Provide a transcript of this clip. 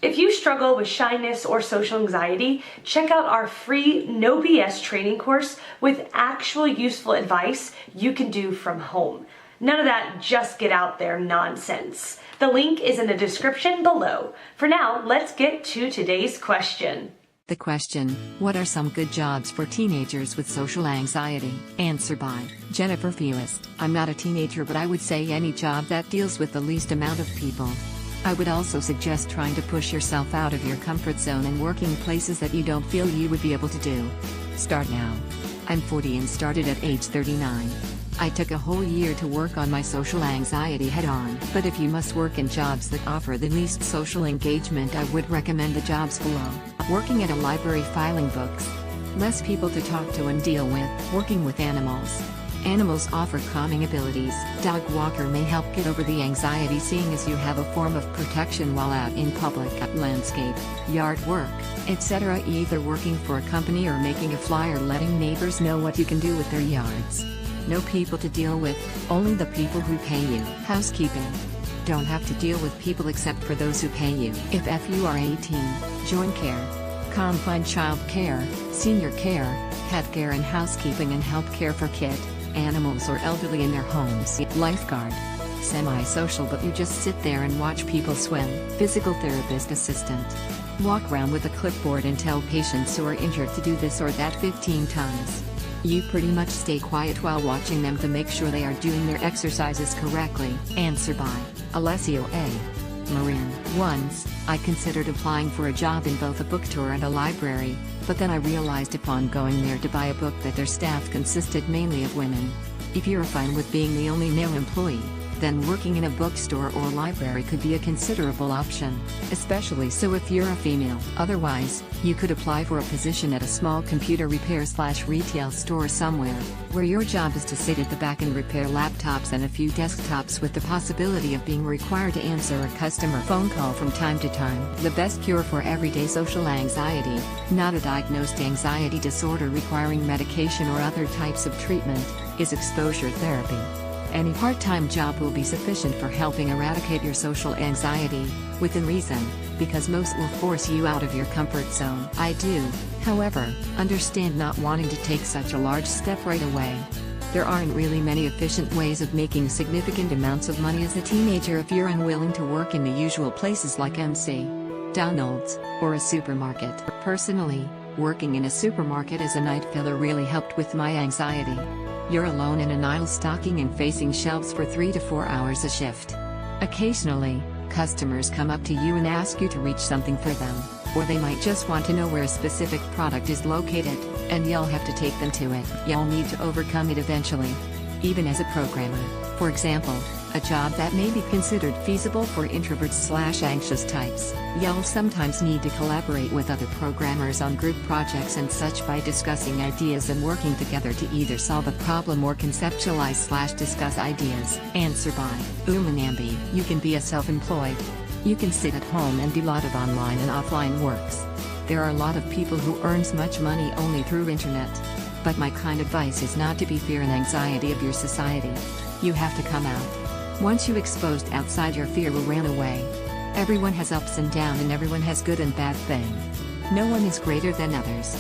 If you struggle with shyness or social anxiety, check out our free No BS training course with actual useful advice you can do from home. None of that just get out there nonsense. The link is in the description below. For now, let's get to today's question. The question, what are some good jobs for teenagers with social anxiety? Answer by Jennifer Fewest. I'm not a teenager, but I would say any job that deals with the least amount of people. I would also suggest trying to push yourself out of your comfort zone and working places that you don't feel you would be able to do. Start now. I'm 40 and started at age 39. I took a whole year to work on my social anxiety head-on. But if you must work in jobs that offer the least social engagement, I would recommend the jobs below. Working at a library filing books. Less people to talk to and deal with. Working with animals. Animals offer calming abilities. Dog walker may help get over the anxiety, seeing as you have a form of protection while out in public. Landscape, yard work, etc. Either working for a company or making a flyer letting neighbors know what you can do with their yards. No people to deal with, only the people who pay you. Housekeeping. Don't have to deal with people except for those who pay you. If you are 18, join care. Combine child care, senior care, pet care and housekeeping and help care for kids, animals or elderly in their homes. Lifeguard. Semi-social, but you just sit there and watch people swim. Physical therapist assistant. Walk around with a clipboard and tell patients who are injured to do this or that 15 times. You pretty much stay quiet while watching them to make sure they are doing their exercises correctly. Answer by Alessio A. Marin. Once, I considered applying for a job in both a book tour and a library, but then I realized upon going there to buy a book that their staff consisted mainly of women. If you're fine with being the only male employee, then working in a bookstore or library could be a considerable option, especially so if you're a female. Otherwise, you could apply for a position at a small computer repair/retail store somewhere, where your job is to sit at the back and repair laptops and a few desktops with the possibility of being required to answer a customer phone call from time to time. The best cure for everyday social anxiety, not a diagnosed anxiety disorder requiring medication or other types of treatment, is exposure therapy. Any part-time job will be sufficient for helping eradicate your social anxiety, within reason, because most will force you out of your comfort zone. I do, however, understand not wanting to take such a large step right away. There aren't really many efficient ways of making significant amounts of money as a teenager if you're unwilling to work in the usual places like MC, Donald's, or a supermarket. Personally, working in a supermarket as a night filler really helped with my anxiety. You're alone in an aisle stocking and facing shelves for 3 to 4 hours a shift. Occasionally, customers come up to you and ask you to reach something for them, or they might just want to know where a specific product is located, and you'll have to take them to it. You'll need to overcome it eventually. Even as a programmer, for example, a job that may be considered feasible for introverts/anxious types, you'll sometimes need to collaborate with other programmers on group projects and such by discussing ideas and working together to either solve a problem or conceptualize/discuss ideas. Answer by Umanambi. You can be a self-employed. You can sit at home and do a lot of online and offline works. There are a lot of people who earns much money only through internet. But my kind advice is not to be fear and anxiety of your society. You have to come out. Once you exposed outside, your fear will run away. Everyone has ups and downs and everyone has good and bad things. No one is greater than others.